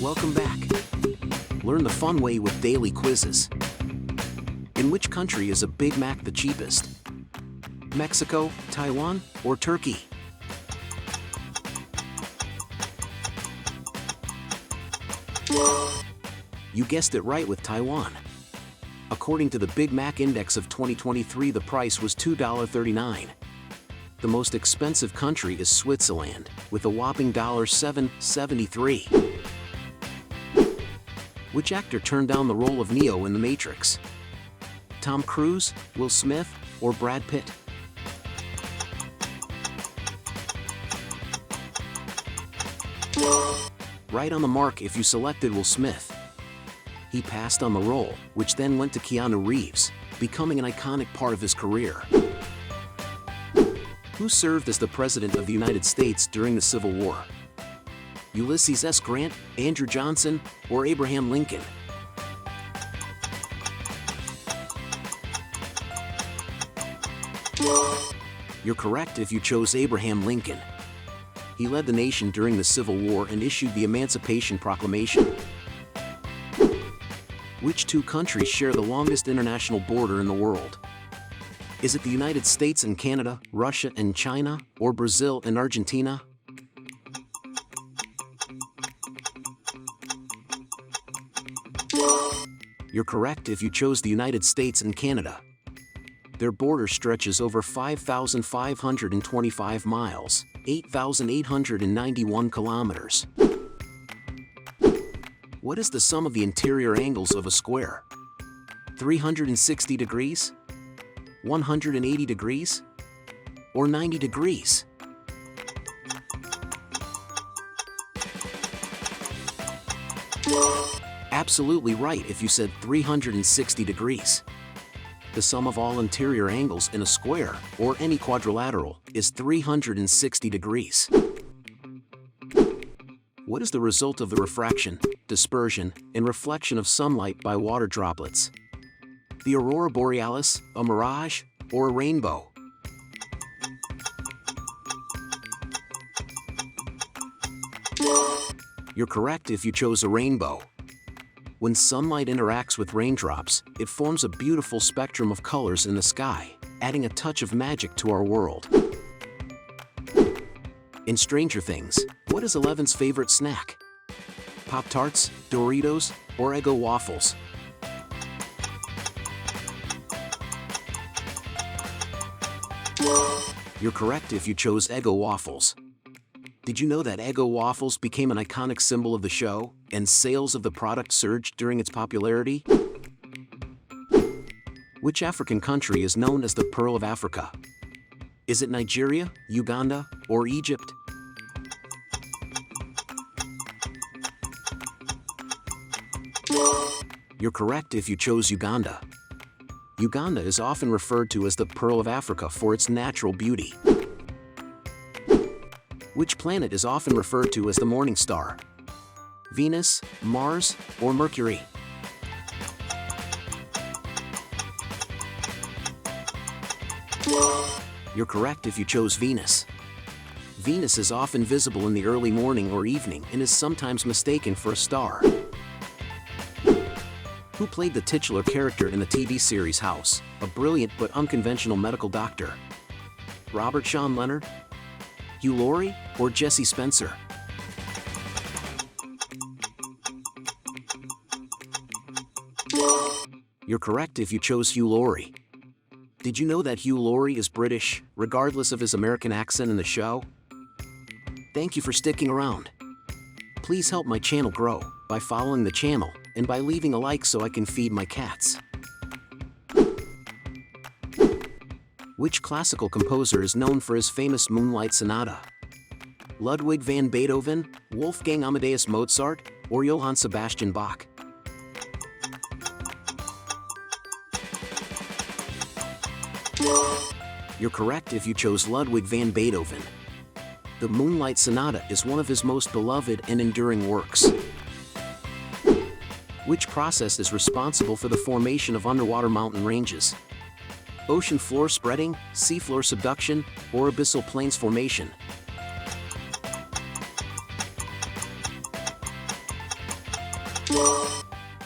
Welcome back. Learn the fun way with daily quizzes. In which country is a Big Mac the cheapest? Mexico, Taiwan, or Turkey? You guessed it right with Taiwan. According to the Big Mac Index of 2023, the price was $2.39. The most expensive country is Switzerland, with a whopping $7.73. Which actor turned down the role of Neo in The Matrix? Tom Cruise, Will Smith, or Brad Pitt? Right on the mark if you selected Will Smith. He passed on the role, which then went to Keanu Reeves, becoming an iconic part of his career. Who served as the President of the United States during the Civil War? Ulysses S. Grant, Andrew Johnson, or Abraham Lincoln? You're correct if you chose Abraham Lincoln. He led the nation during the Civil War and issued the Emancipation Proclamation. Which two countries share the longest international border in the world? Is it the United States and Canada, Russia and China, or Brazil and Argentina? You're correct if you chose the United States and Canada. Their border stretches over 5,525 miles, 8,891 kilometers. What is the sum of the interior angles of a square? 360 degrees? 180 degrees? Or 90 degrees? Absolutely right if you said 360 degrees. The sum of all interior angles in a square, or any quadrilateral, is 360 degrees. What is the result of the refraction, dispersion, and reflection of sunlight by water droplets? The aurora borealis, a mirage, or a rainbow? You're correct if you chose a rainbow. When sunlight interacts with raindrops, it forms a beautiful spectrum of colors in the sky, adding a touch of magic to our world. In Stranger Things, what is Eleven's favorite snack? Pop-Tarts, Doritos, or Eggo waffles? You're correct if you chose Eggo waffles. Did you know that Eggo waffles became an iconic symbol of the show, and sales of the product surged during its popularity? Which African country is known as the Pearl of Africa? Is it Nigeria, Uganda, or Egypt? You're correct if you chose Uganda. Uganda is often referred to as the Pearl of Africa for its natural beauty. Which planet is often referred to as the morning star? Venus, Mars, or Mercury? You're correct if you chose Venus. Venus is often visible in the early morning or evening and is sometimes mistaken for a star. Who played the titular character in the TV series House, a brilliant but unconventional medical doctor? Robert Sean Leonard, Hugh Laurie, or Jesse Spencer? You're correct if you chose Hugh Laurie. Did you know that Hugh Laurie is British, regardless of his American accent in the show? Thank you for sticking around. Please help my channel grow by following the channel and by leaving a like so I can feed my cats. Which classical composer is known for his famous Moonlight Sonata? Ludwig van Beethoven, Wolfgang Amadeus Mozart, or Johann Sebastian Bach? You're correct if you chose Ludwig van Beethoven. The Moonlight Sonata is one of his most beloved and enduring works. Which process is responsible for the formation of underwater mountain ranges? Ocean floor spreading, seafloor subduction, or abyssal plains formation?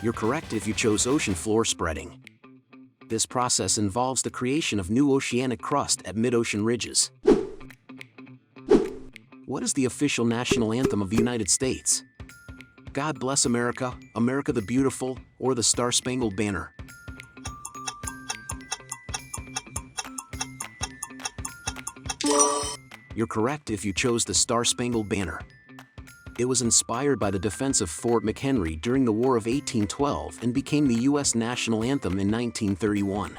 You're correct if you chose ocean floor spreading. This process involves the creation of new oceanic crust at mid-ocean ridges. What is the official national anthem of the United States? God Bless America, America the Beautiful, or the Star-Spangled Banner? You're correct if you chose the Star-Spangled Banner. It was inspired by the defense of Fort McHenry during the War of 1812 and became the U.S. national anthem in 1931.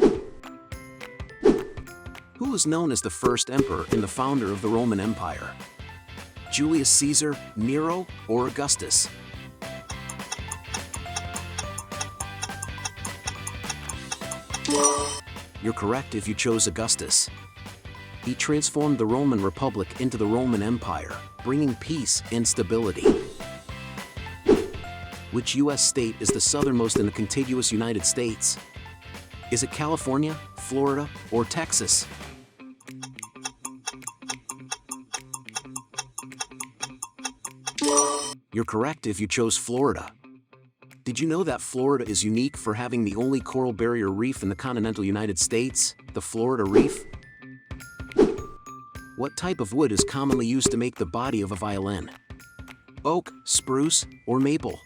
Who was known as the first emperor and the founder of the Roman Empire? Julius Caesar, Nero, or Augustus? You're correct if you chose Augustus. He transformed the Roman Republic into the Roman Empire, bringing peace and stability. Which U.S. state is the southernmost in the contiguous United States? Is it California, Florida, or Texas? You're correct if you chose Florida. Did you know that Florida is unique for having the only coral barrier reef in the continental United States, the Florida Reef? What type of wood is commonly used to make the body of a violin? Oak, spruce, or maple?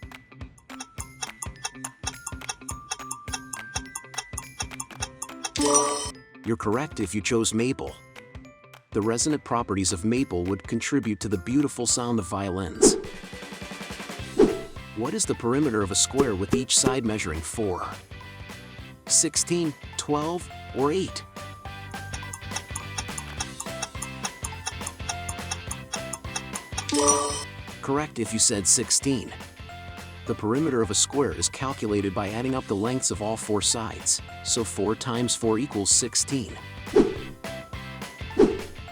You're correct if you chose maple. The resonant properties of maple would contribute to the beautiful sound of violins. What is the perimeter of a square with each side measuring 4, 16, 12, or 8? Correct if you said 16. The perimeter of a square is calculated by adding up the lengths of all 4 sides, so 4 times 4 equals 16.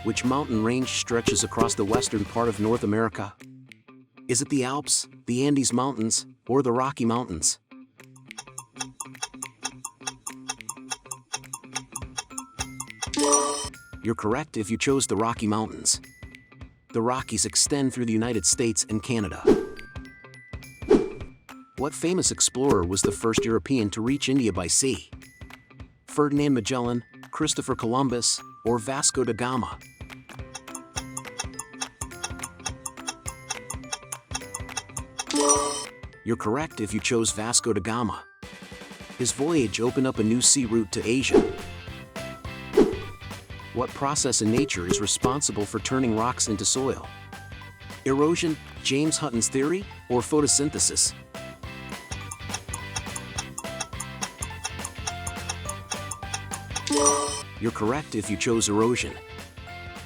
Which mountain range stretches across the western part of North America? Is it the Alps, the Andes Mountains, or the Rocky Mountains? You're correct if you chose the Rocky Mountains. The Rockies extend through the United States and Canada. What famous explorer was the first European to reach India by sea? Ferdinand Magellan, Christopher Columbus, or Vasco da Gama? You're correct if you chose Vasco da Gama. His voyage opened up a new sea route to Asia. What process in nature is responsible for turning rocks into soil? Erosion, James Hutton's theory, or photosynthesis? You're correct if you chose erosion.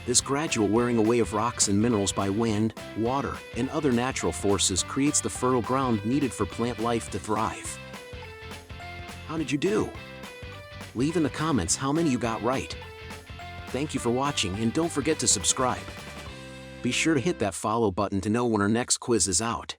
This gradual wearing away of rocks and minerals by wind, water, and other natural forces creates the fertile ground needed for plant life to thrive. How did you do? Leave in the comments how many you got right. Thank you for watching and don't forget to subscribe. Be sure to hit that follow button to know when our next quiz is out.